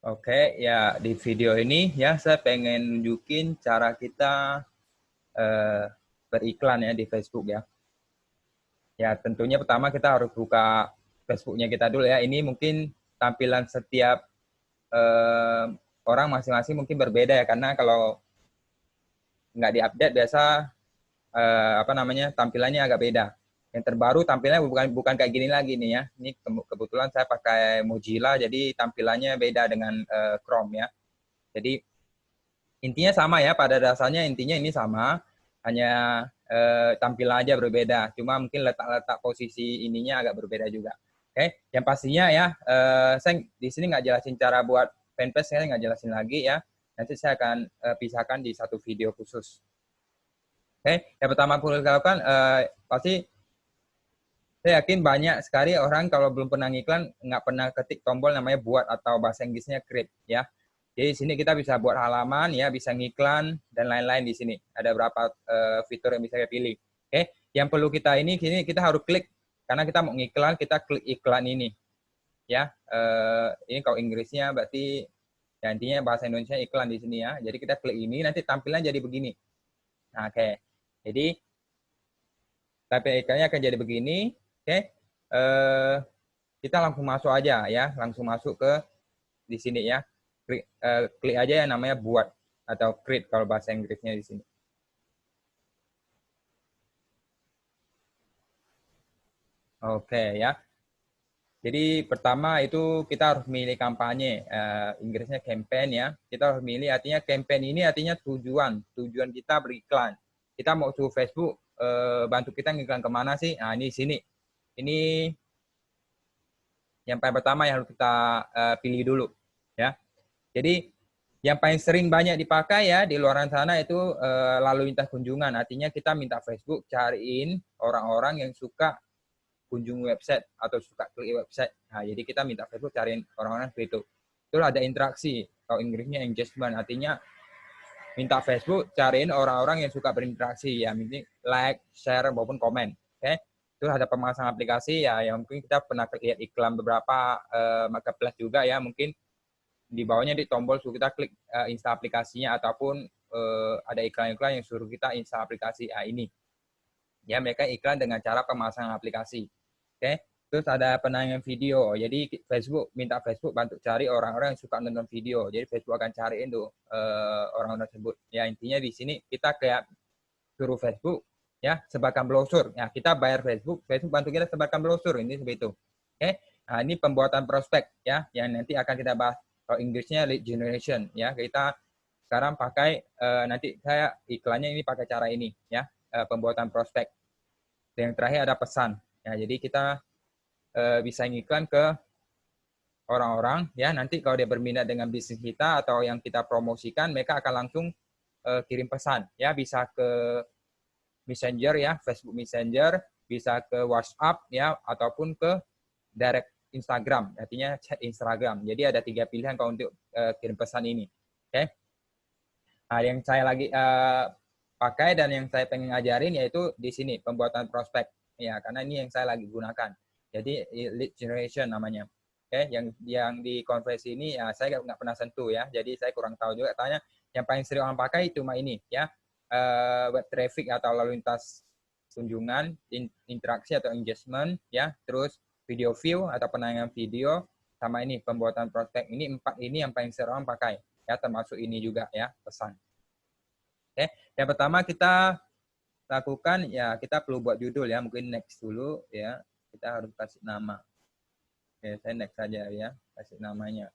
Oke, ya di video ini ya saya pengen nunjukin cara kita beriklan ya di Facebook ya. Ya tentunya pertama kita harus buka Facebooknya kita dulu ya. Ini mungkin tampilan setiap eh, orang masing-masing mungkin berbeda ya, karena kalau nggak diupdate biasa tampilannya agak beda. Yang terbaru tampilannya bukan kayak gini lagi nih ya. Ini kebetulan saya pakai Mozilla jadi tampilannya beda dengan Chrome ya. Jadi intinya sama ya, pada dasarnya intinya ini sama, hanya tampilan aja berbeda, cuma mungkin letak-letak posisi ininya agak berbeda juga. Oke, yang pastinya ya, saya di sini nggak jelasin cara buat fanpage, saya nggak jelasin lagi ya, nanti saya akan pisahkan di satu video khusus. Oke, yang pertama perlu dilakukan, pasti saya yakin banyak sekali orang kalau belum pernah ngiklan, nggak pernah ketik tombol namanya buat atau bahasa Inggrisnya create ya. Jadi di sini kita bisa buat halaman ya, bisa ngiklan dan lain-lain di sini. Ada beberapa fitur yang bisa kita pilih. Oke, yang perlu kita ini kita harus klik karena kita mau ngiklan, kita klik iklan ini ya. Ini kalau Inggrisnya berarti ya intinya bahasa Indonesia iklan di sini ya. Jadi kita klik ini, nanti tampilan jadi begini. Nah, oke. Jadi tampilan iklannya akan jadi begini. Oke. Kita langsung masuk aja ya, langsung masuk ke di sini ya. Klik aja yang namanya buat atau create kalau bahasa Inggrisnya di sini. Oke ya. Jadi pertama itu kita harus milih kampanye, Inggrisnya campaign ya. Kita harus milih, artinya campaign ini artinya tujuan kita beriklan. Kita mau suruh Facebook bantu kita ngiklan kemana sih? Nah ini sini. Ini yang paling pertama yang harus kita pilih dulu ya. Jadi yang paling sering banyak dipakai ya di luar sana itu lalu lintas kunjungan. Artinya kita minta Facebook cariin orang-orang yang suka kunjung website atau suka klik website. Nah, jadi kita minta Facebook cariin orang-orang seperti itu. Itu ada interaksi. Kalau Inggrisnya engagement, artinya minta Facebook cariin orang-orang yang suka berinteraksi ya, mungkin like, share maupun komen. Oke. Itu ada pemasangan aplikasi ya, yang mungkin kita pernah lihat iklan beberapa marketplace juga ya, mungkin di bawahnya di tombol suruh kita klik install aplikasinya, ataupun ada iklan-iklan yang suruh kita install aplikasi ini. Ya, mereka iklan dengan cara pemasangan aplikasi. Oke. Terus ada penayangan video. Jadi Facebook minta Facebook bantu cari orang-orang yang suka nonton video. Jadi Facebook akan cariin tuh orang-orang tersebut. Ya, intinya di sini kita kayak suruh Facebook ya sebarkan brosur. Ya, kita bayar Facebook, Facebook bantu kita sebarkan brosur, ini seperti itu. Oke. Nah, ini pembuatan prospek ya yang nanti akan kita bahas. Kalau Inggrisnya lead generation ya. Kita sekarang pakai nanti saya iklannya ini pakai cara ini ya, pembuatan prospek. Dan yang terakhir ada pesan. Ya, jadi kita bisa ngiklan ke orang-orang ya, nanti kalau dia berminat dengan bisnis kita atau yang kita promosikan, mereka akan langsung kirim pesan ya, bisa ke Messenger ya, Facebook Messenger, bisa ke WhatsApp ya, ataupun ke direct Instagram, artinya chat Instagram. Jadi ada 3 pilihan kalau untuk kirim pesan ini. Oke. Nah, yang saya lagi pakai dan yang saya pengen ngajarin yaitu di sini pembuatan prospek ya, karena ini yang saya lagi gunakan. Jadi lead generation namanya. Oke, yang di konversi ini ya saya nggak pernah sentuh ya, jadi saya kurang tahu juga. Tanya yang paling sering orang pakai cuma ini ya, web traffic atau lalu lintas kunjungan, interaksi atau engagement ya, terus video view atau penayangan video, sama ini pembuatan prospek. Ini 4 ini yang paling sering orang pakai ya, termasuk ini juga ya, pesan. Oke, yang pertama kita lakukan ya, kita perlu buat judul ya, mungkin next dulu ya, kita harus kasih nama. Oke, saya next saja ya, kasih namanya.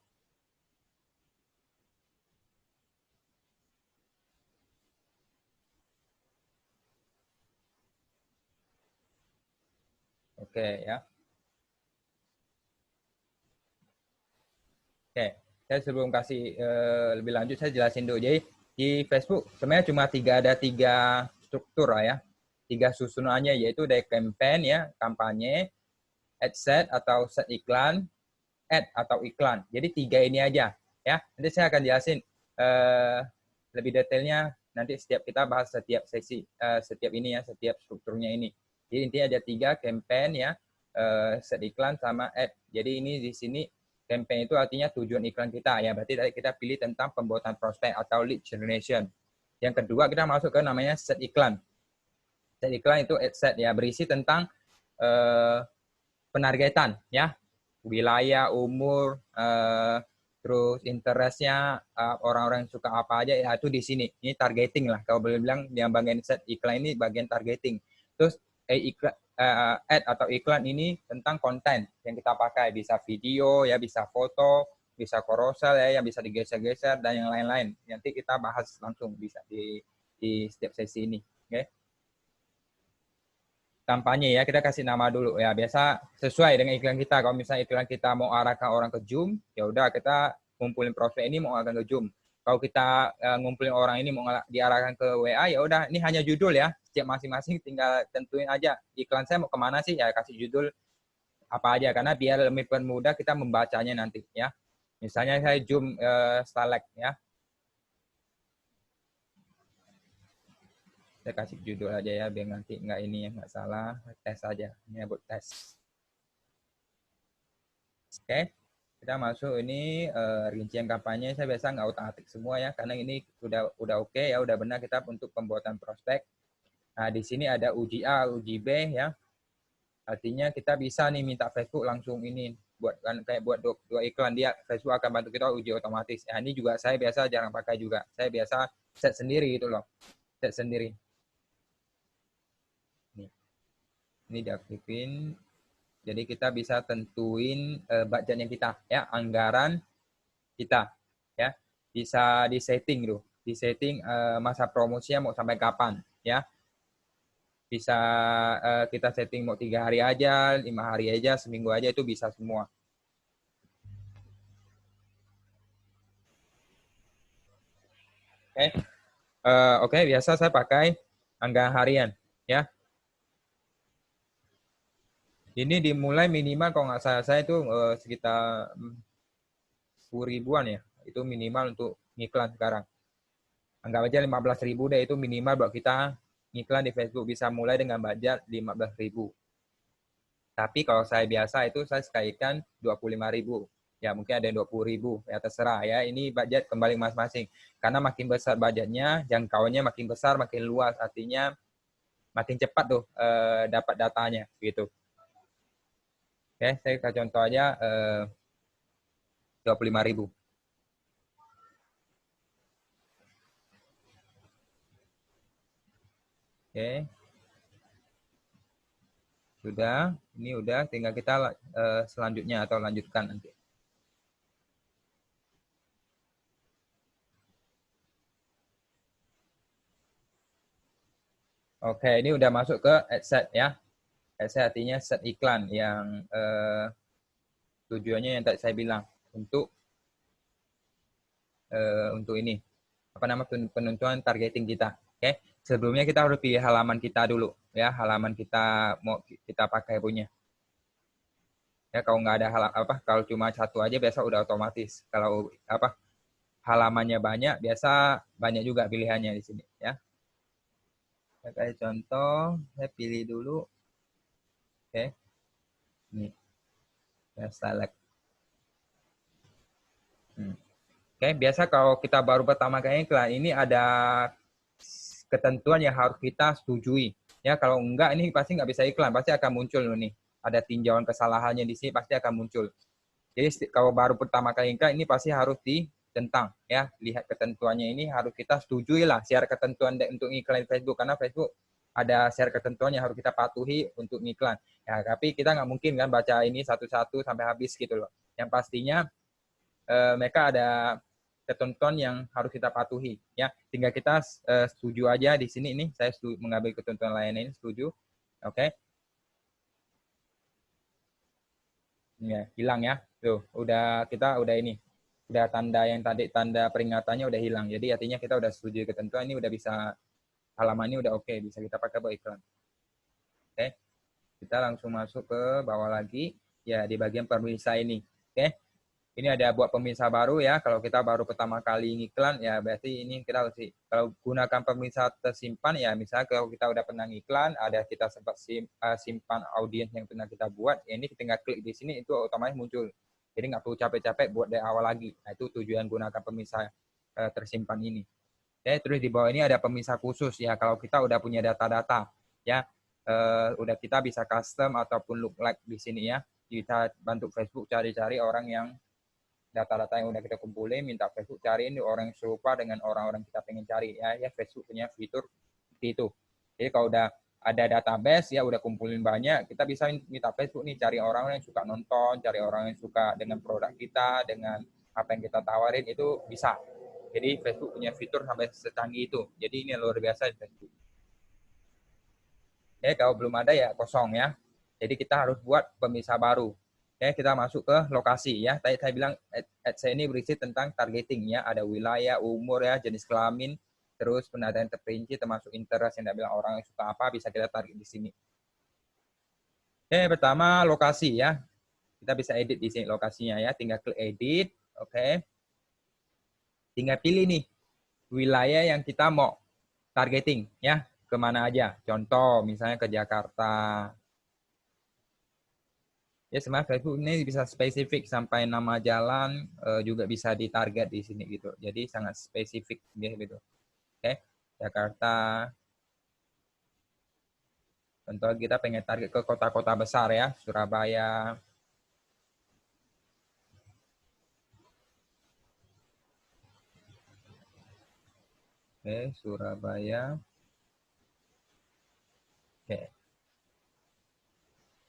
Oke ya. Oke, saya sebelum kasih lebih lanjut saya jelasin dulu. Jadi di Facebook sebenarnya cuma ada tiga struktur lah ya, 3 susunannya, yaitu dari campaign ya, kampanye, ad set atau set iklan, ad atau iklan. Jadi 3 ini aja ya. Nanti saya akan jelasin lebih detailnya nanti setiap kita bahas setiap sesi, setiap ini ya, setiap strukturnya ini. Jadi intinya ada 3, campaign ya, set iklan sama ad. Jadi ini di sini Campaign itu artinya tujuan iklan kita ya. Berarti tadi kita pilih tentang pembuatan prospek atau lead generation. Yang kedua kita masuk ke namanya set iklan. Set iklan itu ad set ya, berisi tentang penargetan ya, wilayah, umur, terus interestnya, orang-orang yang suka apa aja ya, itu di sini. Ini targeting lah. Kalau boleh bilang yang bagian set iklan ini bagian targeting. Terus ad atau iklan ini tentang konten yang kita pakai, bisa video ya, bisa foto, bisa carousel ya, yang bisa digeser-geser dan yang lain-lain. Nanti kita bahas langsung bisa di setiap sesi ini. Oke. Kampanye ya, kita kasih nama dulu ya, biasa sesuai dengan iklan kita. Kalau misalnya iklan kita mau arahkan orang ke Zoom, ya udah kita ngumpulin prospek ini mau arahkan ke Zoom. Kalau kita ngumpulin orang ini mau diarahkan ke WA, ya udah ini hanya judul ya, setiap masing-masing tinggal tentuin aja iklan saya mau kemana sih, ya kasih judul apa aja, karena biar lebih permudah kita membacanya nanti ya. Misalnya saya Zoom Starlek ya, saya kasih judul aja ya biar nanti nggak ini ya, nggak salah, tes aja, ini buat tes. Oke, kita masuk ini rincian kampanye. Saya biasa nggak otak-atik semua ya, karena ini udah oke ya, udah benar kita untuk pembuatan prospek. Nah di sini ada uji A, uji B ya, artinya kita bisa nih minta Facebook langsung ini buat kayak buat dua iklan, dia Facebook akan bantu kita uji otomatis. Nah ini juga saya biasa jarang pakai juga, saya biasa set sendiri gitu loh, set sendiri. Ini diaktifin. Jadi kita bisa tentuin budgetnya kita ya, anggaran kita ya. Bisa disetting tuh, disetting masa promosinya mau sampai kapan ya. Bisa kita setting mau 3 hari aja, 5 hari aja, seminggu aja, itu bisa semua. Oke, biasa saya pakai anggaran harian ya. Ini dimulai minimal kalau nggak salah saya itu sekitar 10 ribuan ya. Itu minimal untuk ngiklan sekarang. Anggap aja 15.000 deh, itu minimal buat kita ngiklan di Facebook, bisa mulai dengan budget 15.000. Tapi kalau saya biasa itu saya sekalikan 25.000. Ya mungkin ada yang 20.000, ya terserah ya. Ini budget kembali masing-masing. Karena makin besar budgetnya, jangkauannya makin besar, makin luas, artinya makin cepat tuh dapat datanya gitu. Oke, saya kasih contoh aja 25.000. Oke. Sudah, ini udah, tinggal kita selanjutnya atau lanjutkan nanti. Oke, ini udah masuk ke ad set ya. Ad set artinya set iklan yang tujuannya yang tadi saya bilang untuk ini apa nama penentuan targeting kita. Oke, sebelumnya kita harus pilih halaman kita dulu ya, halaman kita mau kita pakai punya. Ya kalau nggak ada kalau cuma satu aja biasa udah otomatis. Kalau halamannya banyak biasa banyak juga pilihannya di sini ya. Saya kasih contoh, saya pilih dulu. Oke, ini saya select. Oke, biasa kalau kita baru pertama kali iklan, ini ada ketentuan yang harus kita setujui. Ya, kalau enggak ini pasti nggak bisa iklan, pasti akan muncul nih. Ada tinjauan kesalahannya di sini pasti akan muncul. Jadi kalau baru pertama kali iklan ini pasti harus ditentang ya. Lihat ketentuannya ini harus kita setujui lah share ketentuan untuk iklan Facebook, karena Facebook ada share ketentuan yang harus kita patuhi untuk iklan. Ya, tapi kita nggak mungkin kan baca ini satu-satu sampai habis gitu loh. Yang pastinya mereka ada ketentuan yang harus kita patuhi ya, tinggal kita setuju aja di sini. Ini saya mengambil ketentuan lain ini, setuju. Oke. Ya, hilang ya tuh, kita udah ini udah tanda yang tadi tanda peringatannya udah hilang, jadi artinya kita udah setuju ketentuan ini, udah bisa halaman ini udah oke, bisa kita pakai buat iklan. Oke, kita langsung masuk ke bawah lagi ya, di bagian pemirsa ini. Oke, ini ada buat pemirsa baru ya. Kalau kita baru pertama kali ngiklan ya berarti ini kita harus kalau gunakan pemirsa tersimpan ya, misalnya kalau kita udah pernah ngiklan, ada kita sempat simpan audiens yang pernah kita buat, ya ini tinggal klik di sini itu otomatis muncul. Jadi nggak perlu capek-capek buat dari awal lagi. Nah, itu tujuan gunakan pemisah tersimpan ini. Ya, terus di bawah ini ada pemisah khusus ya. Kalau kita udah punya data-data, ya, udah kita bisa custom ataupun lookalike di sini ya. Kita bantu Facebook cari-cari orang yang data-data yang udah kita kumpulin, minta Facebook cariin orang yang serupa dengan orang-orang kita pengen cari ya. Ya, Facebook punya fitur seperti itu. Jadi kalau udah ada database ya udah kumpulin banyak, kita bisa minta Facebook nih cari orang yang suka nonton, cari orang yang suka dengan produk kita, dengan apa yang kita tawarin itu bisa. Jadi Facebook punya fitur sampai secanggih itu. Jadi ini luar biasa Facebook. Ya, kalau belum ada ya kosong ya. Jadi kita harus buat pemisah baru. Ya, kita masuk ke lokasi ya. Tadi saya bilang ads ini berisi tentang targeting ya. Ada wilayah, umur ya, jenis kelamin, terus pendataan terperinci termasuk interest yang bilang orang yang suka apa bisa kita target di sini. Oke, pertama lokasi ya. Kita bisa edit di sini lokasinya ya. Tinggal klik edit, oke. Tinggal pilih nih wilayah yang kita mau targeting ya. Kemana aja. Contoh misalnya ke Jakarta. Ya sebenarnya Facebook ini bisa spesifik sampai nama jalan juga bisa ditarget di sini gitu. Jadi sangat spesifik gitu. Oke, Jakarta. Contoh kita pengen target ke kota-kota besar ya, Surabaya. Oke, Surabaya. Oke.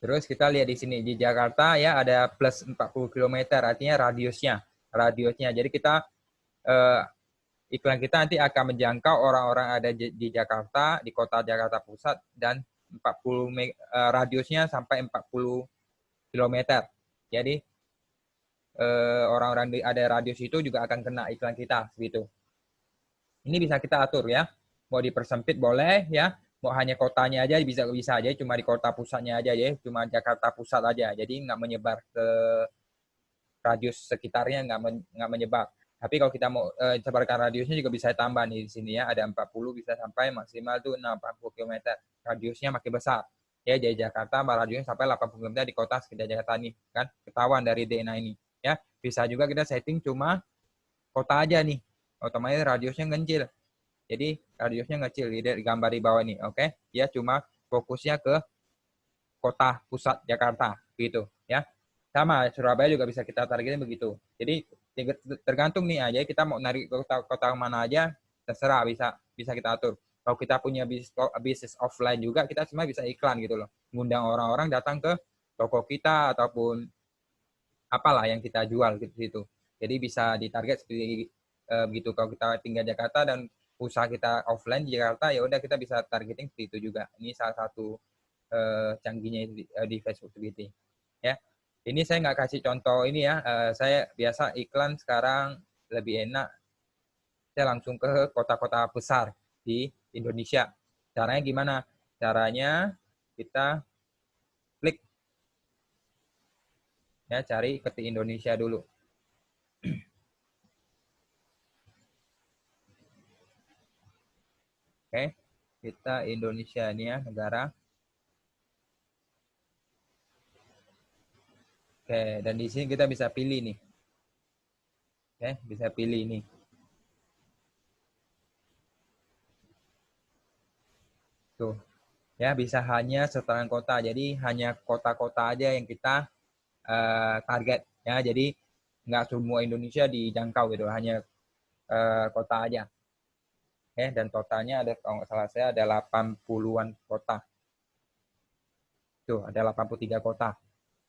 Terus kita lihat di sini di Jakarta ya ada plus 40 km, artinya radiusnya. Radiusnya. Jadi kita iklan kita nanti akan menjangkau orang-orang ada di Jakarta, di kota Jakarta Pusat dan 40 radiusnya sampai 40 km. Jadi orang-orang ada radius itu juga akan kena iklan kita gitu. Ini bisa kita atur ya. Mau dipersempit boleh ya. Mau hanya kotanya aja bisa aja, cuma di kota pusatnya aja ya, cuma Jakarta Pusat aja. Jadi nggak menyebar ke radius sekitarnya, nggak menyebar. Tapi kalau kita mau sebarkan radiusnya juga bisa tambah nih di sini ya. Ada 40 bisa sampai maksimal tuh 60 km. Radiusnya makin besar. Ya, dari Jakarta radiusnya sampai 80 km di kota sekitar Jakarta nih. Kan ketahuan dari DNA ini. Ya, bisa juga kita setting cuma kota aja nih. Otomatis radiusnya kecil. Jadi radiusnya kecil di gambar di bawah ini. Oke, ya cuma fokusnya ke kota pusat Jakarta gitu ya. Sama Surabaya juga bisa kita targetin begitu. Jadi tergantung nih aja kita mau narik kota mana aja terserah bisa kita atur. Kalau kita punya bisnis offline juga kita semua bisa iklan gitu loh. Ngundang orang-orang datang ke toko kita ataupun apalah yang kita jual gitu. Jadi bisa ditarget seperti begitu. Kalau kita tinggal di Jakarta dan usaha kita offline di Jakarta ya udah kita bisa targeting seperti itu juga. Ini salah satu canggihnya di Facebook seperti ya. Ini saya nggak kasih contoh ini ya. Saya biasa iklan sekarang lebih enak. Saya langsung ke kota-kota besar di Indonesia. Caranya gimana? Caranya kita klik ya, cari ketik Indonesia dulu. Oke, kita Indonesia ini ya negara. Oke, dan di sini kita bisa pilih nih. Oke, bisa pilih nih. Tuh, ya bisa hanya sekitaran kota. Jadi hanya kota-kota aja yang kita target. Ya, jadi nggak semua Indonesia dijangkau gitu, hanya kota aja. Dan totalnya ada kalau nggak salah saya ada 80-an kota. Tuh, ada 83 kota.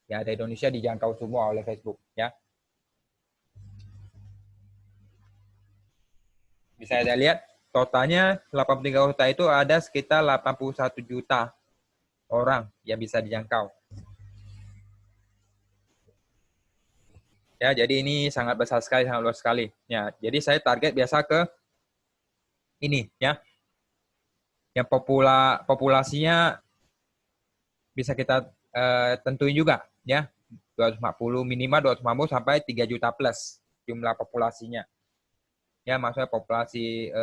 Ya, ada Indonesia dijangkau semua oleh Facebook. Ya, bisa Anda lihat totalnya 83 kota itu ada sekitar 81 juta orang yang bisa dijangkau. Ya, jadi ini sangat besar sekali, sangat luas sekali. Ya, jadi saya target biasa ke ini ya. Yang populasinya bisa kita tentuin juga ya. 250 minimal 250 sampai 3 juta plus jumlah populasinya. Ya, maksudnya populasi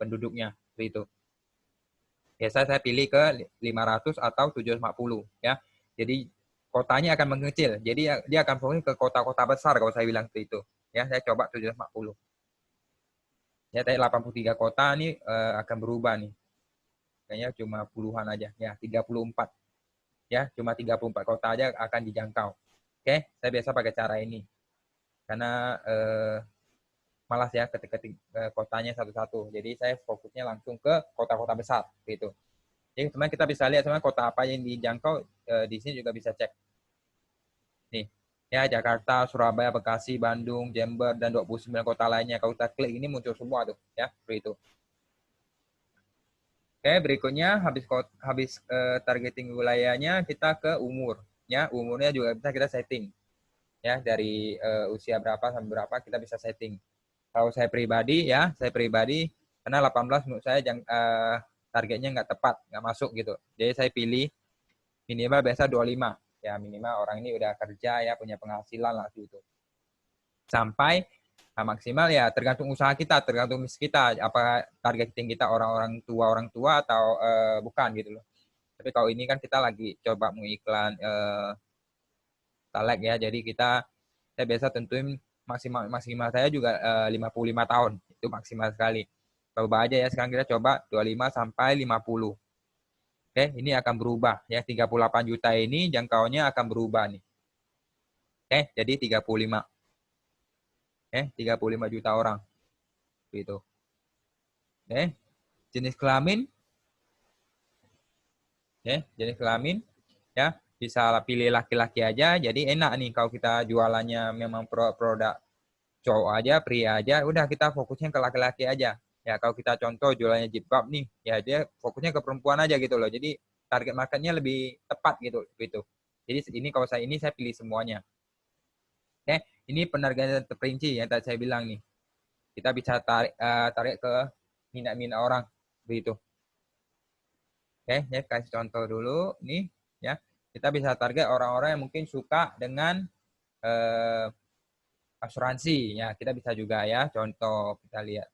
penduduknya seperti itu. Biasa saya pilih ke 500 atau 750 ya. Jadi kotanya akan mengecil. Jadi dia akan fokus ke kota-kota besar kalau saya bilang itu. Ya, saya coba 740. Ya, tadi 83 kota nih akan berubah nih. Kayaknya cuma puluhan aja. Ya, 34. Ya, cuma 34 kota aja akan dijangkau. Oke, saya biasa pakai cara ini. Karena malas ya ketik-ketik kotanya satu-satu. Jadi saya fokusnya langsung ke kota-kota besar gitu. Jadi teman kita bisa lihat semua kota apa yang dijangkau, di sini juga bisa cek. Nih, ya Jakarta, Surabaya, Bekasi, Bandung, Jember, dan 29 kota lainnya. Kalau kita klik ini muncul semua tuh, ya, seperti itu. Oke, berikutnya habis targeting wilayahnya, kita ke umur. Ya, umurnya juga bisa kita setting. Ya, dari usia berapa sampai berapa kita bisa setting. Kalau saya pribadi ya, karena 18 menurut saya targetnya nggak tepat, nggak masuk gitu. Jadi saya pilih minimal biasa 25. Ya minimal orang ini udah kerja ya, punya penghasilan lah gitu. Sampai maksimal ya tergantung usaha kita, tergantung misi kita, apa targeting kita orang tua atau bukan gitu loh. Tapi kalau ini kan kita lagi coba mengiklan caleg ya, jadi saya biasa tentuin maksimal saya juga 55 tahun, itu maksimal sekali. Coba aja ya, sekarang kita coba 25 sampai 50. Oke, ini akan berubah ya, 38 juta ini jangkauannya akan berubah nih. Oke, jadi 35. 35 juta orang. Gitu. Oke, jenis kelamin. Jenis kelamin ya, bisa pilih laki-laki aja, jadi enak nih kalau kita jualannya memang produk cowok aja, pria aja, udah kita fokusnya ke laki-laki aja. Ya kalau kita contoh jualannya jilbab nih, ya dia fokusnya ke perempuan aja gitu loh. Jadi target marketnya lebih tepat gitu. Jadi ini kalau saya pilih semuanya. Oke, ini penargetan terperinci yang tadi saya bilang nih. Kita bisa tarik ke minat-minat orang begitu. Oke, ya kasih contoh dulu nih ya. Kita bisa target orang-orang yang mungkin suka dengan asuransi ya, kita bisa juga ya, contoh kita lihat,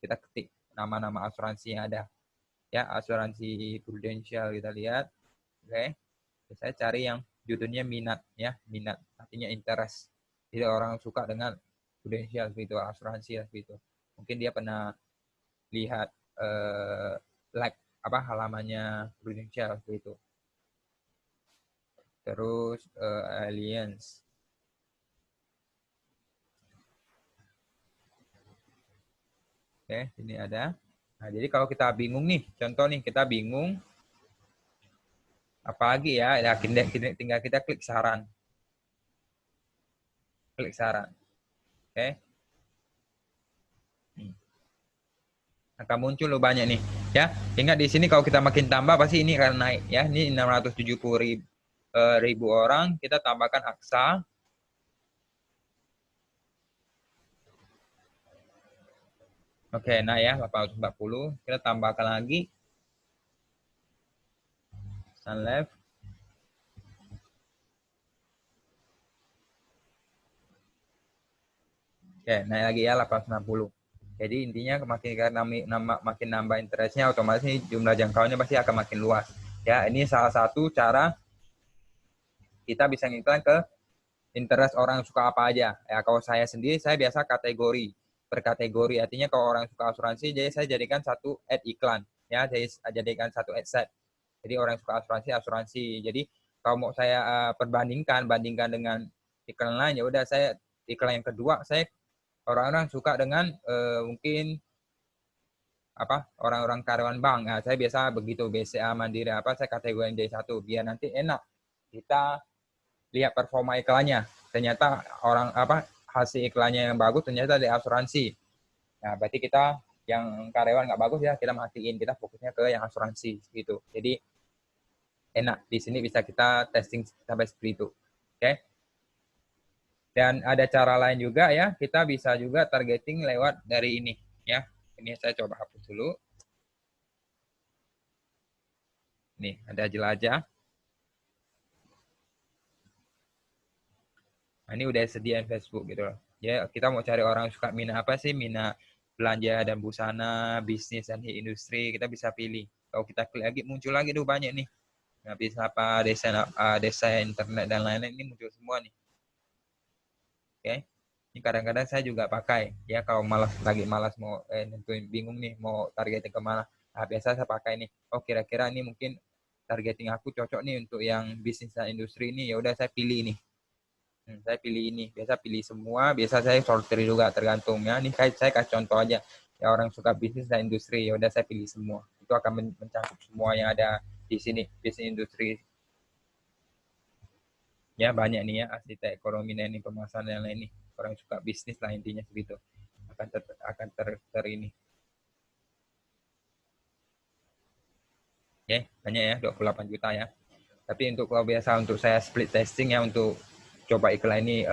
kita ketik nama-nama asuransi yang ada ya, asuransi prudensial kita lihat. Oke, saya cari yang judulnya minat ya, minat artinya interest, jadi orang suka dengan prudensial gitu, asuransi gitu. Mungkin dia pernah lihat like apa halamannya prudensial gitu. Terus Allianz. Oke, ini ada. Nah, jadi kalau kita bingung nih, contoh nih kita bingung apalagi ya, tinggal kita klik saran. Klik saran. Oke. Akan muncul loh banyak nih. Ya, ingat di sini kalau kita makin tambah pasti ini akan naik ya. Ini 670 ribu orang, kita tambahkan AXA. Oke, nah ya 840, kita tambahkan lagi Sun Life. Oke, naik lagi ya 860. Jadi intinya makin nambah interestnya, otomatis ini jumlah jangkauannya pasti akan makin luas. Ya, ini salah satu cara kita bisa ngiklan ke interest orang suka apa aja. Ya, kalau saya sendiri, saya biasa kategori per kategori. Artinya kalau orang suka asuransi, jadi saya jadikan satu ad iklan. Ya, jadi jadikan satu ad set. Jadi orang suka asuransi. Jadi kalau mau saya bandingkan dengan iklan lain, ya udah saya iklan yang kedua, saya orang-orang suka dengan mungkin apa orang-orang karyawan bank. Nah, saya biasa begitu, BCA, Mandiri apa, saya kategori D1 biar nanti enak kita lihat performa iklannya. Ternyata orang apa hasil iklannya yang bagus ternyata di asuransi. Nah, berarti kita yang karyawan nggak bagus ya kita matiin, kita fokusnya ke yang asuransi gitu. Jadi enak di sini bisa kita testing sampai seperti itu. Oke. Dan ada cara lain juga ya, kita bisa juga targeting lewat dari ini ya. Ini saya coba hapus dulu. Nih, ada jelajah. Nah, ini udah sediain Facebook gitu loh. Ya, kita mau cari orang yang suka minat apa sih? Minat belanja dan busana, bisnis dan industri, kita bisa pilih. Kalau kita klik lagi, muncul lagi tuh banyak nih. habis apa desain internet dan lain-lain ini muncul semua nih. Oke. Ini kadang-kadang saya juga pakai ya kalau lagi malas mau nentuin bingung nih mau targeting kemana. Nah, biasa saya pakai nih. Oh kira-kira ini mungkin targeting aku cocok nih untuk yang bisnis dan industri ini. Ya udah saya pilih nih. Saya pilih ini. Biasa pilih semua. Biasa saya sortir juga tergantung ya. Ini saya kasih contoh aja. Ya orang suka bisnis dan industri. Ya udah saya pilih semua. Itu akan mencakup semua yang ada di sini bisnis industri. Ya banyak nih ya arsitek ekonomi dan pemasaran dan lain ini orang suka bisnis lah intinya segitu akan ter ini ya banyak ya 28 juta ya tapi untuk kalau biasa untuk saya split testing ya untuk coba iklan ini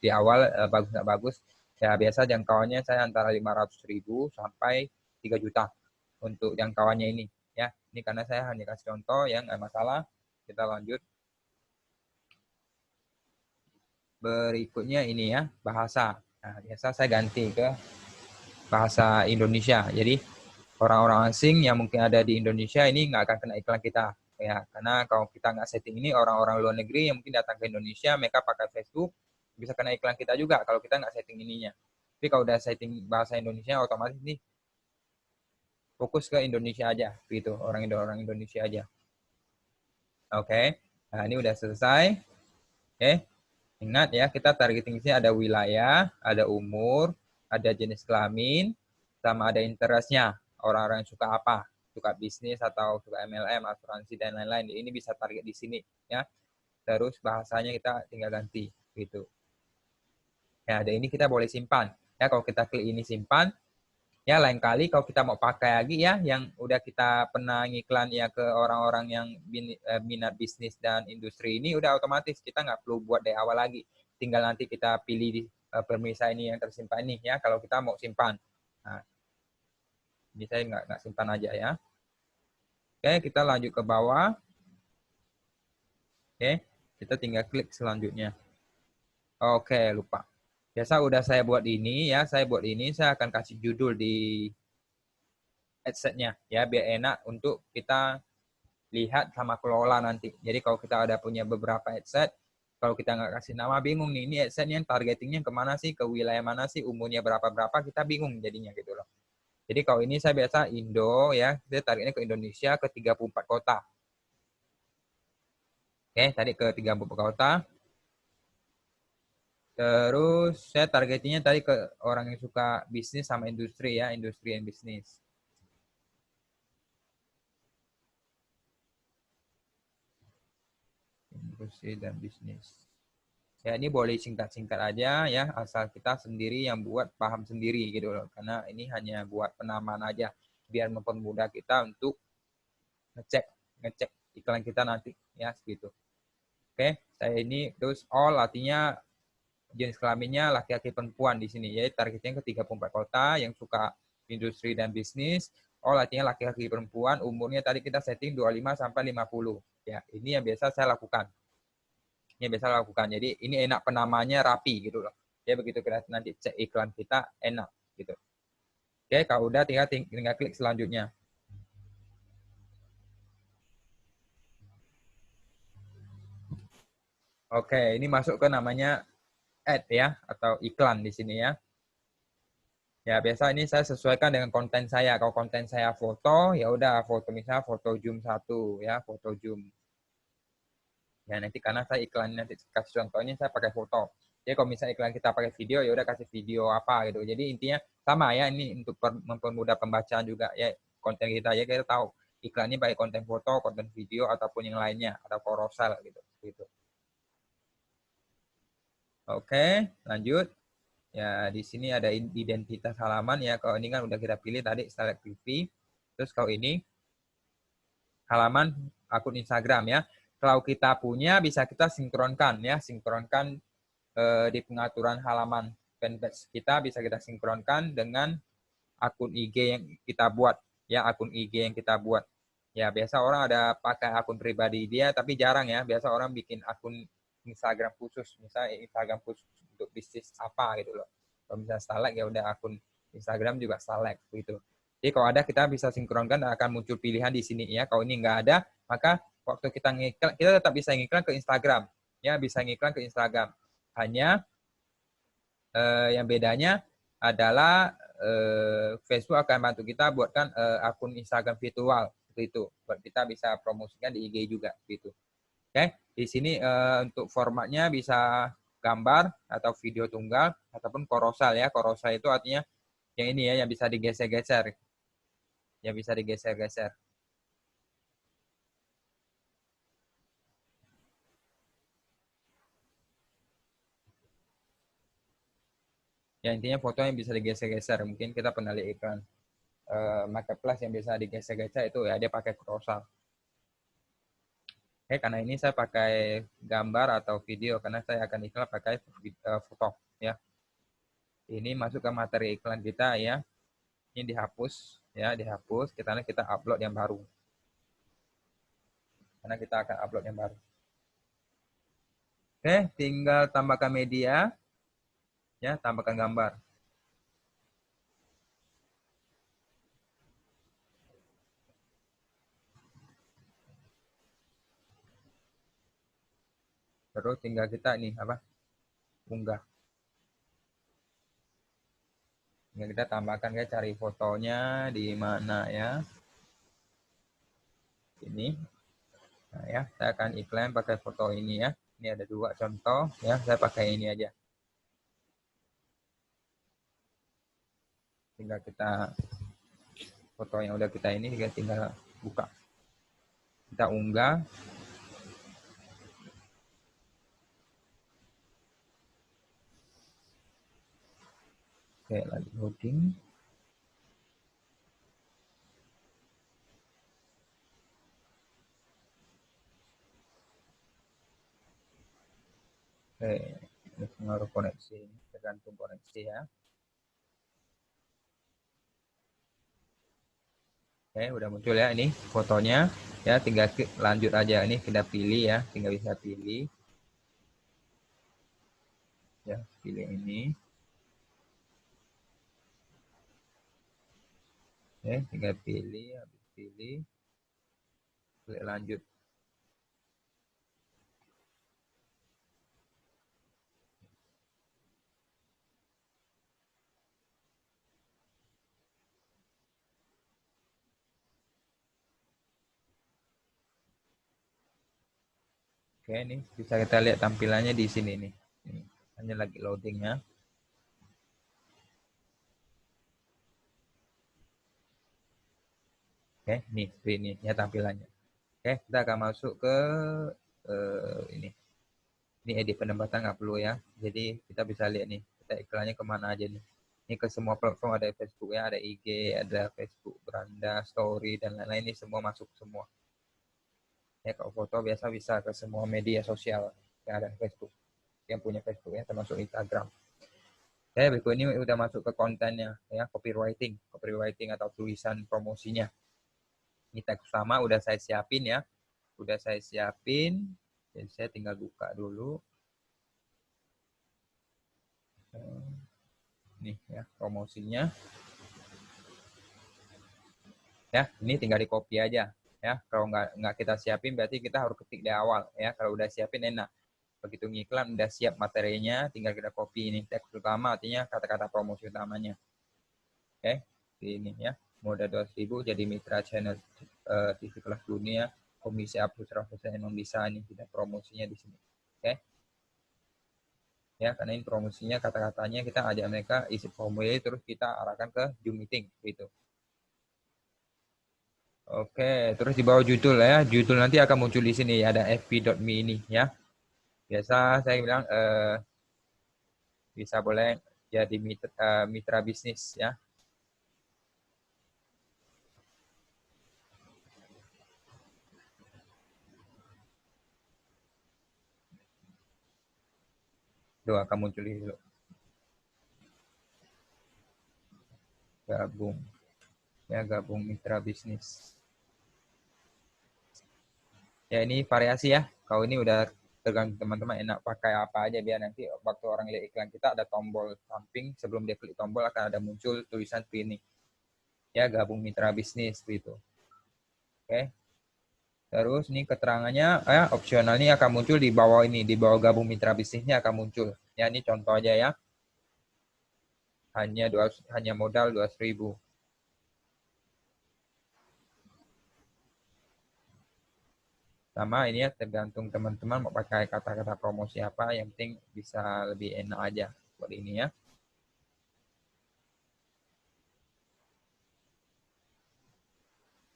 di awal bagus nggak bagus ya biasa jangkauannya saya antara 500.000 sampai 3 juta untuk jangkauannya ini ya ini karena saya hanya kasih contoh yang nggak masalah kita lanjut. Berikutnya ini ya, bahasa. Nah, biasa saya ganti ke bahasa Indonesia. Jadi orang-orang asing yang mungkin ada di Indonesia ini nggak akan kena iklan kita. Ya, karena kalau kita nggak setting ini, orang-orang luar negeri yang mungkin datang ke Indonesia, mereka pakai Facebook, bisa kena iklan kita juga kalau kita nggak setting ininya. Tapi kalau udah setting bahasa Indonesia, otomatis nih fokus ke Indonesia aja, gitu. Orang Indonesia aja. Oke, nah ini udah selesai. Oke, ingat ya, kita targeting sini ada wilayah, ada umur, ada jenis kelamin, sama ada interestnya. Orang-orang yang suka apa? Suka bisnis atau suka MLM, asuransi dan lain-lain. Ini bisa target di sini ya. Terus bahasanya kita tinggal ganti gitu. Ya, ada ini kita boleh simpan. Ya, kalau kita klik ini simpan, ya lain kali kalau kita mau pakai lagi ya yang udah kita pernah ngiklan ya ke orang-orang yang minat bisnis dan industri ini udah otomatis kita nggak perlu buat dari awal lagi tinggal nanti kita pilih di pemirsa ini yang tersimpan nih ya kalau kita mau simpan nah ini saya nggak simpan aja ya oke kita lanjut ke bawah oke kita tinggal klik selanjutnya oke lupa biasa udah saya buat ini ya saya buat ini saya akan kasih judul di headsetnya ya biar enak untuk kita lihat sama kelola nanti. Jadi kalau kita ada punya beberapa headset, kalau kita nggak kasih nama bingung nih, ini headsetnya targetingnya kemana sih, ke wilayah mana sih, umurnya berapa-berapa, kita bingung jadinya gitu loh. Jadi kalau ini saya biasa Indo ya, kita targetnya ke Indonesia ke 34 kota. Oke, tadi ke 34 kota. Terus saya targetingnya tadi ke orang yang suka bisnis sama industri ya, industri and bisnis. Industri dan bisnis. Ya ini boleh singkat-singkat aja ya, asal kita sendiri yang buat paham sendiri gitu loh. Karena ini hanya buat penamaan aja, biar mempermudah kita untuk ngecek ngecek iklan kita nanti ya segitu. Oke, saya ini terus all artinya jenis kelaminnya laki-laki perempuan di sini. Jadi targetnya ke 34 kota yang suka industri dan bisnis. All artinya laki-laki perempuan, umurnya tadi kita setting 25 sampai 50. Ya, ini yang biasa saya lakukan yang biasa lakukan. Jadi ini enak penamanya rapi gitu loh. Ya begitu kita nanti cek iklan kita enak gitu. Oke, kalau udah tinggal klik selanjutnya. Oke, ini masuk ke namanya ad ya atau iklan di sini ya. Ya biasa ini saya sesuaikan dengan konten saya. Kalau konten saya foto, ya udah foto misalnya foto zoom 1 ya, foto zoom. Ya nanti karena saya iklan nanti kasih contohnya saya pakai foto. Jadi kalau misalnya iklan kita pakai video ya udah kasih video apa gitu. Jadi intinya sama ya ini untuk mempermudah pembacaan juga ya konten kita ya kita tahu iklannya baik konten foto, konten video ataupun yang lainnya atau carousel gitu. Gitu. Oke, lanjut. Ya di sini ada identitas halaman ya. Kalau ini kan udah kita pilih tadi select TV. Terus kalau ini halaman akun Instagram ya. Kalau kita punya bisa kita sinkronkan ya, sinkronkan di pengaturan halaman fanpage kita bisa kita sinkronkan dengan akun IG yang kita buat ya, akun IG yang kita buat. Ya, biasa orang ada pakai akun pribadi dia tapi jarang ya. Biasa orang bikin akun Instagram khusus, misalnya Instagram khusus untuk bisnis apa gitu loh. Kalau misalnya Starlek ya udah akun Instagram juga Starlek gitu. Jadi kalau ada kita bisa sinkronkan akan muncul pilihan di sini ya. Kalau ini nggak ada, maka waktu kita ngiklan, kita tetap bisa ngiklan ke Instagram. Ya, bisa ngiklan ke Instagram. Hanya yang bedanya adalah Facebook akan bantu kita buatkan akun Instagram virtual seperti itu. Buat kita bisa promosikan di IG juga gitu. Oke, di sini untuk formatnya bisa gambar atau video tunggal ataupun korosal ya. Korosal itu artinya yang ini ya, yang bisa digeser-geser. Yang bisa digeser-geser. Ya intinya foto yang bisa digeser-geser. Mungkin kita pernah lihat iklan marketplace yang bisa digeser-geser itu ya dia pakai korosal. Oke, karena ini saya pakai gambar atau video karena saya akan iklan pakai foto ya. Ini masuk ke materi iklan kita ya. Ini dihapus ya, dihapus. Kita upload yang baru. Karena kita akan upload yang baru. Oke, tinggal tambahkan media ya, tambahkan gambar. Terus tinggal kita nih apa? Unggah. Tinggal kita tambahkan ya, cari fotonya di mana ya. Ini. Nah, ya, saya akan iklan pakai foto ini ya. Ini ada 2 contoh ya, saya pakai ini aja. Tinggal kita foto yang udah kita ini tinggal buka. Kita unggah. Oke, lagi loading. Oke, ini pengaruh koneksi, tergantung koneksi ya. Oke, udah muncul ya ini fotonya. Ya, tinggal klik lanjut aja. Ini kita pilih ya, tinggal bisa pilih. Ya, pilih ini. Oke, tinggal pilih, habis pilih, klik lanjut. Oke, ini bisa kita lihat tampilannya di sini nih. Ini, hanya lagi loading ya. Oke, nih seperti ini ya tampilannya. Oke, kita akan masuk ke ini. Ini edit penempatan nggak perlu ya. Jadi kita bisa lihat nih, kita iklannya kemana aja nih. Ini ke semua platform, ada Facebook ya, ada IG, ada Facebook, Beranda, Story, dan lain-lain. Ini semua masuk semua. Ya, kalau foto biasa bisa ke semua media sosial yang ada Facebook. Yang punya Facebook ya, termasuk Instagram. Ya, berikut ini udah masuk ke kontennya ya, copywriting atau tulisan promosinya. Ini teks utama udah saya siapin ya. Udah saya siapin. Jadi saya tinggal buka dulu. Nih ya, promosinya. Ya, ini tinggal di copy aja. Ya, kalau nggak kita siapin berarti kita harus ketik di awal ya. Kalau udah siapin enak. Begitu ngiklan udah siap materinya, tinggal kita copy ini teks utama artinya kata-kata promosi utamanya. Oke, ini ya. Modal 200.000 jadi mitra channel TV kelas dunia, komisi upload 100% emang bisa nih kita promosinya di sini. Oke. Ya, karena ini promosinya kata-katanya kita ajak mereka isi formulir terus kita arahkan ke Zoom meeting gitu. Oke, terus di bawah judul ya, judul nanti akan muncul di sini ada fb.me ini ya. Biasa saya bilang bisa boleh jadi mitra bisnis ya. Itu akan muncul dulu. Gabung ya, gabung mitra bisnis. Ya ini variasi ya. Kalau ini udah tergantung teman-teman enak pakai apa aja biar nanti waktu orang lihat iklan kita ada tombol samping sebelum dia klik tombol akan ada muncul tulisan ini. Ya gabung mitra bisnis gitu. Oke. Terus ini keterangannya, opsional ini akan muncul di bawah ini, di bawah gabung mitra bisnisnya akan muncul. Ya, ini contoh aja ya. Hanya modal 200.000. Sama ini ya, tergantung teman-teman mau pakai kata-kata promosi apa, yang penting bisa lebih enak aja buat ini ya.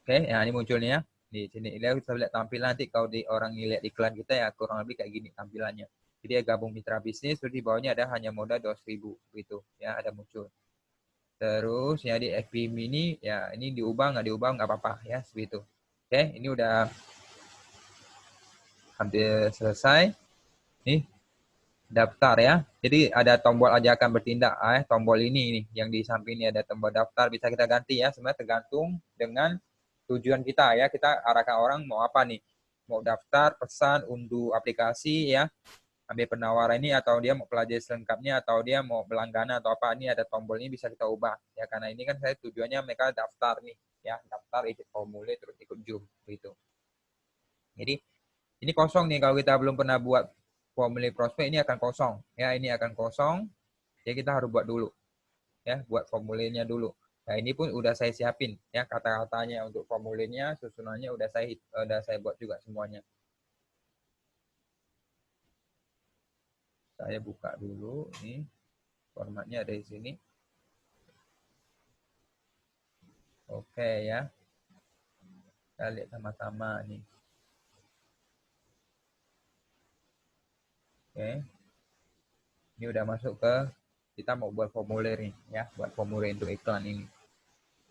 Oke, ya ini munculnya di sini. Lihat, kita lihat tampilan nanti kalau di orang lihat iklan kita ya kurang lebih kayak gini tampilannya. Jadi ya gabung mitra bisnis, terus di bawahnya ada hanya modal 200.000 gitu ya, ada muncul. Terus ya di FB Mini ya ini diubah nggak diubah nggak apa-apa ya segitu. Oke, ini udah hampir selesai. Nih daftar ya. Jadi ada tombol ajakan bertindak. Tombol ini nih yang di samping ini ada tombol daftar, bisa kita ganti ya. Sebenarnya tergantung dengan tujuan kita ya. Kita arahkan orang mau apa nih? Mau daftar, pesan, unduh aplikasi ya, ambil penawaran ini, atau dia mau pelajari selengkapnya, atau dia mau berlangganan atau apa, ini ada tombol ini bisa kita ubah ya, karena ini kan saya tujuannya mereka daftar nih ya, daftar ikut formulir terus ikut Zoom gitu. Jadi ini kosong nih kalau kita belum pernah buat formulir prospek, ini akan kosong ya, ini akan kosong ya, kita harus buat dulu ya, buat formulirnya dulu. Nah ini pun udah saya siapin ya, kata-katanya untuk formulirnya, susunannya udah saya buat juga semuanya. Saya buka dulu nih, formatnya ada di sini. Oke ya, kita lihat sama-sama nih. Oke, ini udah masuk ke, kita mau buat formulir nih ya, buat formulir untuk iklan ini.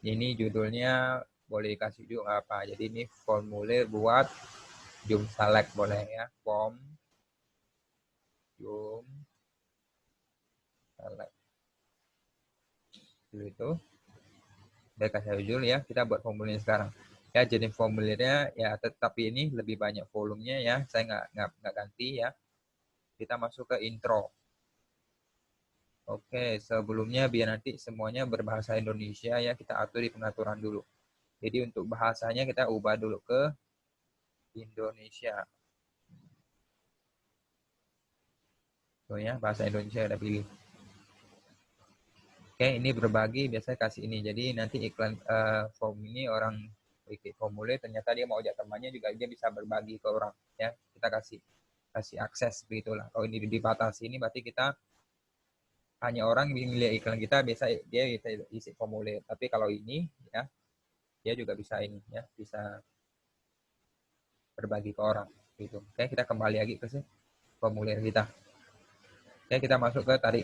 Ini judulnya boleh kasih juga apa. Jadi ini formulir buat Zoom Select boleh ya, form Zoom Select. Itu udah kasih judul ya, kita buat formulir sekarang. Ya, jadi formulirnya ya, tetapi ini lebih banyak volumenya ya, saya nggak ganti ya. Kita masuk ke intro. Oke, sebelumnya biar nanti semuanya berbahasa Indonesia ya, kita atur di pengaturan dulu. Jadi untuk bahasanya kita ubah dulu ke Indonesia. So ya, bahasa Indonesia udah pilih. Oke, ini berbagi biasanya kasih ini. Jadi nanti iklan form ini orang bikin formulir, ternyata dia mau ajak temannya juga, dia bisa berbagi ke orang ya. Kita kasih kasih akses begitulah. Kalau ini dibatasi, ini berarti kita hanya orang yang melihat iklan kita, biasa dia bisa isi formulir. Tapi kalau ini ya, dia juga bisa ini ya, bisa berbagi ke orang gitu. Oke, kita kembali lagi ke formulir kita. Oke, kita masuk ke tadi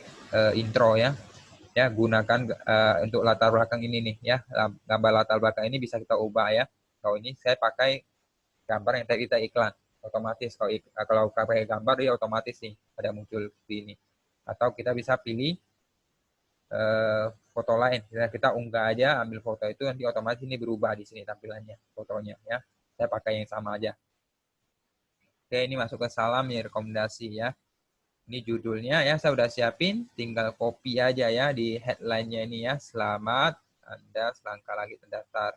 intro ya. Ya, gunakan untuk latar belakang ini nih ya. Gambar latar belakang ini bisa kita ubah ya. Kalau ini saya pakai gambar yang tadi kita iklan, otomatis kalau pakai gambar dia otomatis nih ada muncul di ini. Atau kita bisa pilih foto lain. Kita unggah aja, ambil foto itu, nanti otomatis ini berubah di sini tampilannya fotonya ya. Saya pakai yang sama aja. Oke, ini masuk ke salam ya, rekomendasi ya. Ini judulnya ya, saya udah siapin, tinggal copy aja ya di headline-nya ini ya. Selamat Anda selangkah lagi terdaftar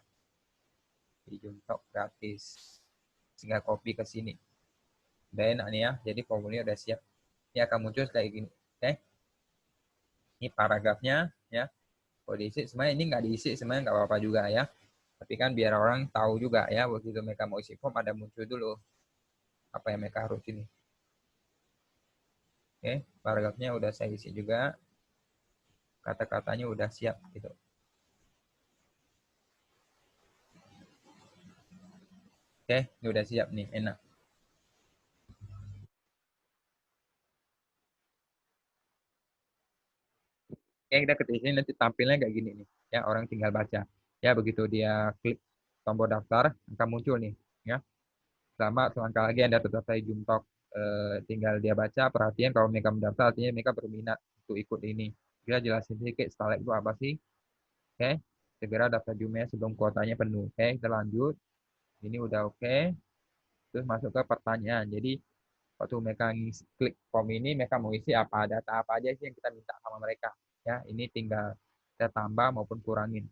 di Jumtok gratis. Tinggal copy ke sini. Udah enak nih ya, jadi formulir udah siap. Ini akan muncul kayak gini. Oke, ini paragrafnya ya. Kalau diisi, sebenarnya ini nggak diisi, sebenarnya nggak apa-apa juga ya. Tapi kan biar orang tahu juga ya, begitu mereka mau isi form ada muncul dulu apa yang mereka harus ini. Oke, paragrafnya udah saya isi juga, kata-katanya udah siap gitu. Oke, ini udah siap nih, enak. Oke, kita ketik sini nanti tampilnya kayak gini nih. Ya, orang tinggal baca. Ya, begitu dia klik tombol daftar, akan muncul nih. Ya, selamat selangkah lagi Anda terdaftar di Jumtok. Tinggal dia baca, perhatian kalau mereka mendaftar, artinya mereka berminat untuk ikut ini. Kita jelasin sedikit, Starlink itu apa sih? Oke, segera daftar Jumnya sebelum kuotanya penuh. Oke, kita lanjut. Ini udah oke. Terus masuk ke pertanyaan. Jadi, waktu mereka klik form ini, mereka mau isi apa, data apa aja sih yang kita minta sama mereka. Ya, ini tinggal kita tambah maupun kurangin.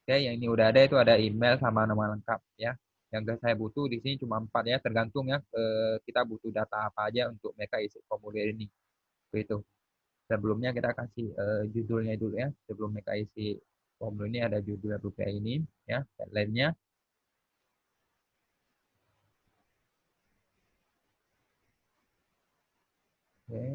Oke, yang ini udah ada, itu ada email sama nama lengkap ya. Yang saya butuh di sini cuma 4 ya, tergantung ya kita butuh data apa aja untuk mereka isi formulir ini. Begitu. Sebelumnya kita kasih judulnya dulu ya. Sebelum mereka isi formulir ini ada judul rupiah ini ya, headline-nya. Oke,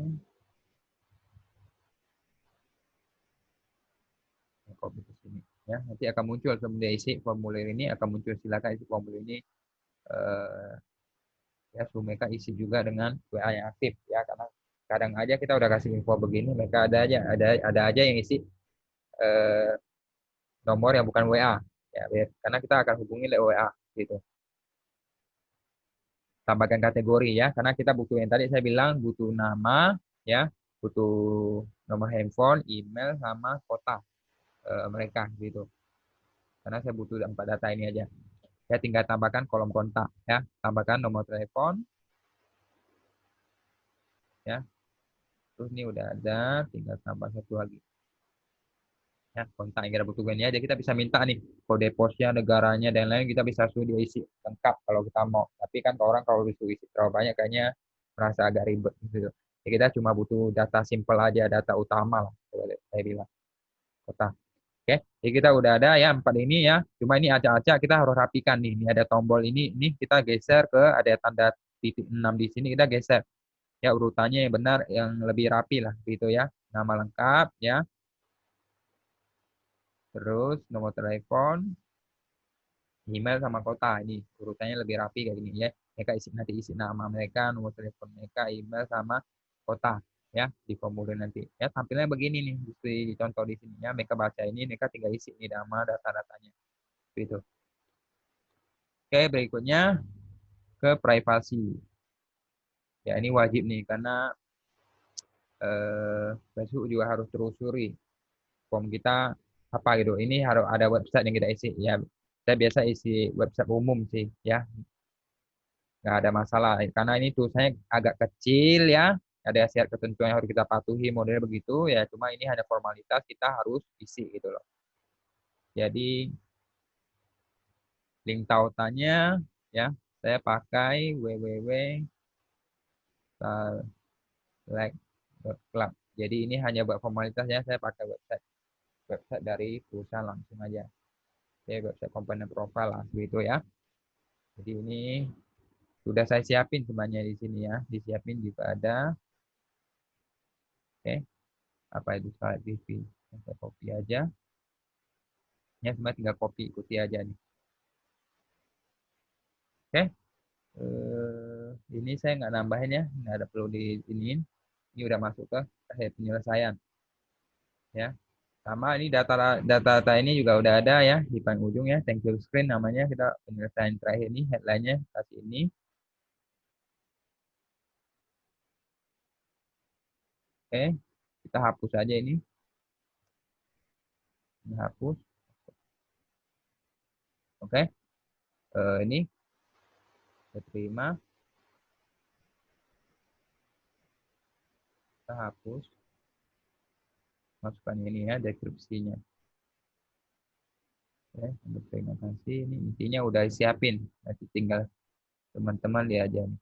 copy ke sini ya. Nanti akan muncul sebelum dia isi formulir ini akan muncul, silakan isi formulir ini eh, ya, supaya mereka isi juga dengan WA yang aktif ya, karena kadang aja kita udah kasih info begini mereka ada aja yang isi eh, nomor yang bukan WA ya, karena kita akan hubungi lewat WA gitu. Tambahkan kategori ya, karena kita butuh yang tadi saya bilang butuh nama ya, butuh nomor handphone, email sama kota mereka gitu. Karena saya butuh 4 data ini aja. Ya tinggal tambahkan kolom kontak ya, tambahkan nomor telepon ya. Terus ini udah ada, tinggal tambah satu lagi. Ya, kontak yang kita butuhkan ini aja, kita bisa minta nih kode posnya, negaranya dan lain, kita bisa suruh dia isi lengkap kalau kita mau. Tapi kan orang kalau disuruh isi terlalu banyak kayaknya merasa agak ribet gitu. Ya, kita cuma butuh data simple aja, data utama lah boleh saya bilang, kota. Oke, jadi kita udah ada ya 4 ini ya. Cuma ini acak-acak kita harus rapikan nih. Ini ada tombol ini kita geser ke ada tanda titik 6 di sini, kita geser ya urutannya yang benar, yang lebih rapi lah gitu ya. Nama lengkap ya, terus nomor telepon, email sama kota. Ini urutannya lebih rapi kayak gini ya. Mereka isi nanti isi nama mereka, nomor telepon mereka, email sama kota ya di formulir nanti. Ya tampilnya begini nih, di contoh di sini ya. Mereka baca ini, mereka tinggal isi ini nama data-datanya. Gitu. Oke, berikutnya ke privasi. Ya ini wajib nih karena Facebook juga harus telusuri form kita apa gitu. Ini harus ada website yang kita isi ya. Saya biasa isi website umum sih ya, nggak ada masalah karena ini tulisannya agak kecil ya, ada syarat ketentuan yang harus kita patuhi modelnya begitu ya, cuma ini hanya formalitas kita harus isi gitu loh. Jadi link tautannya ya saya pakai www.select.club. Jadi ini hanya buat formalitasnya, saya pakai website website dari perusahaan langsung aja. Oke, website komponen profile lah gitu ya. Jadi ini sudah saya siapin semuanya di sini ya, disiapin juga ada. Oke, apa itu slide TV, saya copy aja ya, semua tinggal copy ikuti aja nih. Oke, ini saya nggak nambahin ya, nggak ada perlu di iniin, ini udah masuk ke akhir penyelesaian ya. Sama ini data ini juga udah ada ya di paling ujung ya, thank you screen namanya, kita penyelesaian terakhir ini, headline-nya kasih ini. Oke, kita hapus aja ini hapus. Oke, ini saya terima, kita hapus, masukkan ini ya deskripsinya. Oke, terima kasih, ini intinya udah siapin, nanti tinggal teman-teman lihat aja nih.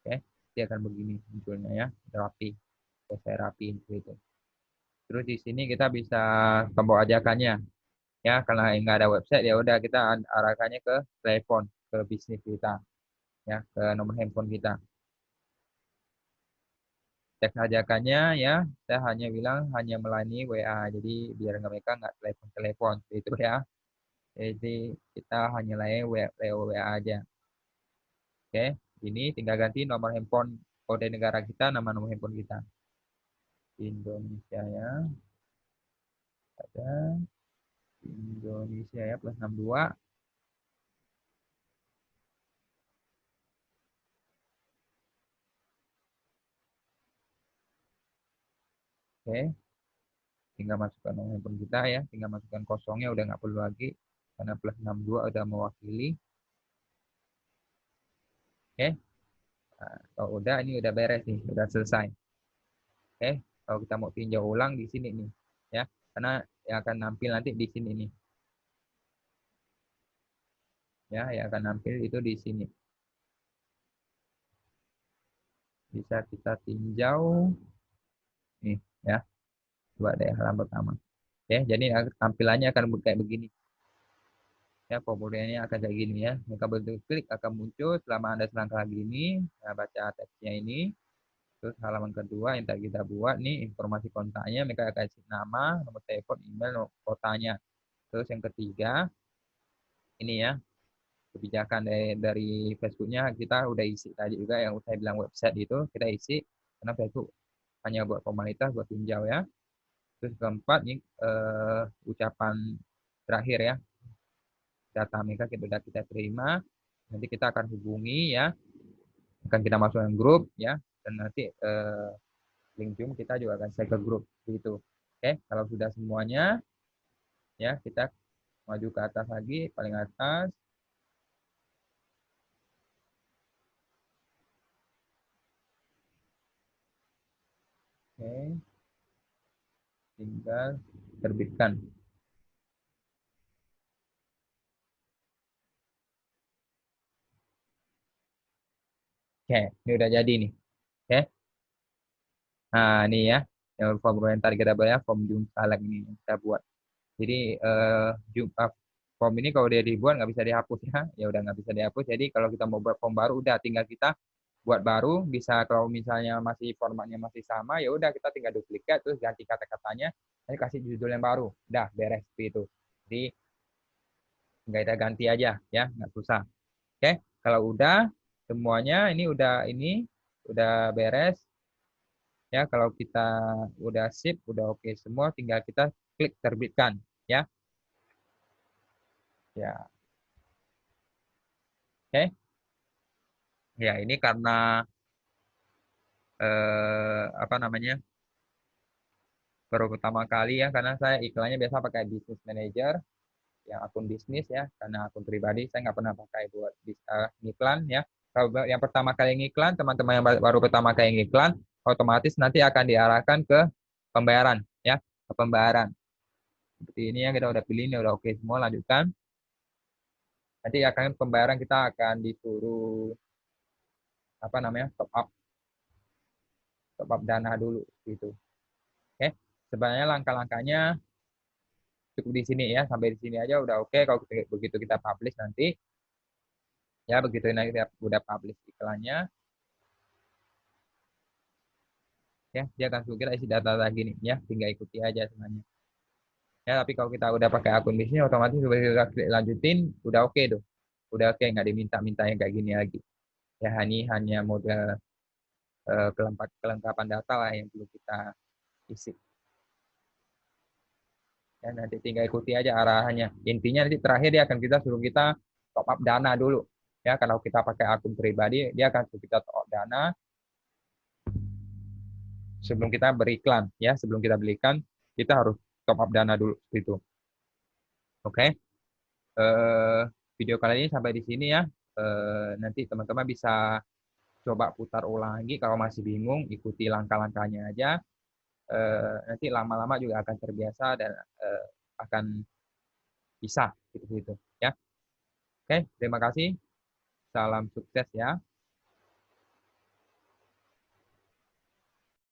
Oke, dia akan begini munculnya ya, rapi. Saya rapiin gitu. Terus di sini kita bisa tombol ajakannya ya, karena nggak ada website ya udah kita arahkannya ke telepon, ke bisnis kita ya, ke nomor handphone kita. Teks ajakannya ya, saya hanya bilang hanya melayani WA, jadi biar mereka nggak telepon-telepon gitu ya. Jadi kita hanya layani lewat WA aja. Oke, ini tinggal ganti nomor handphone, kode negara kita, nama nomor handphone kita. Indonesia ya, ada Indonesia ya, +62. Oke, tinggal masukkan nomor handphone kita ya, tinggal masukkan kosongnya udah nggak perlu lagi karena +62 udah mewakili. Oke, nah, kalau udah ini udah beres nih, udah selesai. Oke, kalau kita mau tinjau ulang di sini nih ya, karena yang akan nampil nanti di sini nih. ya, yang akan nampil itu di sini. Bisa kita tinjau nih ya, coba deh halaman pertama. Oke, jadi tampilannya akan kayak begini. Ya, formulirnya akan kayak gini ya. Maka begitu klik akan muncul selama Anda selangkah gini, nah, baca teksnya ini. Terus halaman kedua yang tadi kita buat nih, informasi kontaknya, mereka akan isi nama, nomor telepon, email, kotanya. Terus yang ketiga, ini ya, kebijakan dari Facebooknya kita udah isi tadi juga yang saya bilang website itu, kita isi, karena Facebook hanya buat formalitas, buat tinjau ya. Terus keempat, nih, ucapan terakhir ya, data mereka kita sudah kita terima, nanti kita akan hubungi ya, akan kita masukkan grup ya, dan nanti link Zoom kita juga akan share ke grup gitu. Oke, kalau sudah semuanya ya kita maju ke atas lagi, paling atas. Oke, tinggal terbitkan. Oke, ini udah jadi nih. Oke, nah ini ya, yang form yang tadi kita bayar, form Zoom Select ini yang kita buat. Jadi form ini kalau dia dibuat nggak bisa dihapus ya, ya udah nggak bisa dihapus. Jadi kalau kita mau buat form baru, udah tinggal kita buat baru. Bisa kalau misalnya masih formatnya masih sama, ya udah kita tinggal duplikat terus ganti kata-katanya, nanti kasih judul yang baru, udah beres itu. Jadi nggak kita ganti aja ya, nggak susah. Oke, kalau udah semuanya ini udah beres ya. Kalau kita udah sip, udah oke semua, tinggal kita klik terbitkan ya. Ya, oke. Ya, ini karena apa namanya baru pertama kali ya, karena saya iklannya biasa pakai Business Manager, yang akun bisnis ya, karena akun pribadi saya nggak pernah pakai buat iklan ya. Kalau yang pertama kali ngiklan, teman-teman yang baru pertama kali ngiklan, otomatis nanti akan diarahkan ke pembayaran ya, ke pembayaran. Seperti ini ya, kita udah pilih ini udah oke semua, lanjutkan. Nanti akan pembayaran kita akan disuruh apa namanya top up dana dulu gitu. Oke, sebenarnya langkah-langkahnya cukup di sini ya, sampai di sini aja udah oke. Kalau begitu kita publish nanti ya, begitu nanti kita udah publish iklannya ya, dia akan suruh kita isi data lagi nih ya, tinggal ikuti aja sebenarnya ya. Tapi kalau kita udah pakai akun bisnis, otomatis udah kita klik lanjutin, udah oke tuh, udah oke, nggak diminta-minta yang kayak gini lagi ya. Ini hanya model kelengkapan data lah yang perlu kita isi ya. Nanti tinggal ikuti aja arahannya. Intinya nanti terakhir dia akan kita suruh kita top up dana dulu ya. Kalau kita pakai akun pribadi, dia akan suruh kita top up dana sebelum kita beriklan ya. Sebelum kita berikan, kita harus top up dana dulu itu. Oke. Eh, Video kali ini sampai di sini ya. Nanti teman-teman bisa coba putar ulang lagi kalau masih bingung, ikuti langkah-langkahnya aja. Nanti lama-lama juga akan terbiasa dan akan bisa gitu-gitu ya. Oke, terima kasih. Salam sukses ya.